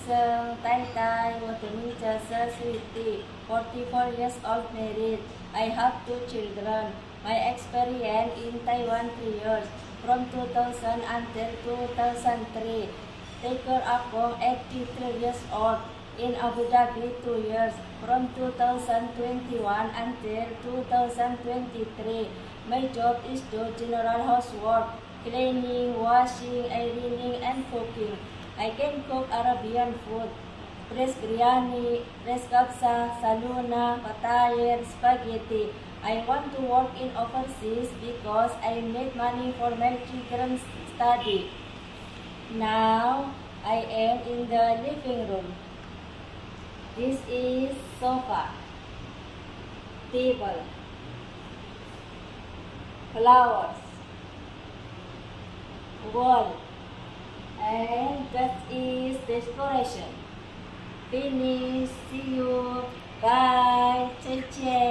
Seng, Tai Tai, Watermeter, Sweetie, 44 years old, married. I have 2 children. My experience in Taiwan 3 years, from 2000 until 2003. Taker Akong, 83 years old. In Abu Dhabi 2 years, from 2021 until 2023. My job is to general housework, cleaning, washing, ironing, and cooking. I can cook Arabian food, fresh biryani, fresh kapsa, saluna, patayer, spaghetti. I want to work in overseas because I need money for my children's study. Now, I am in the living room. This is sofa, table, flowers, wall, and that is decoration. Finish. See you. Bye. Cheche.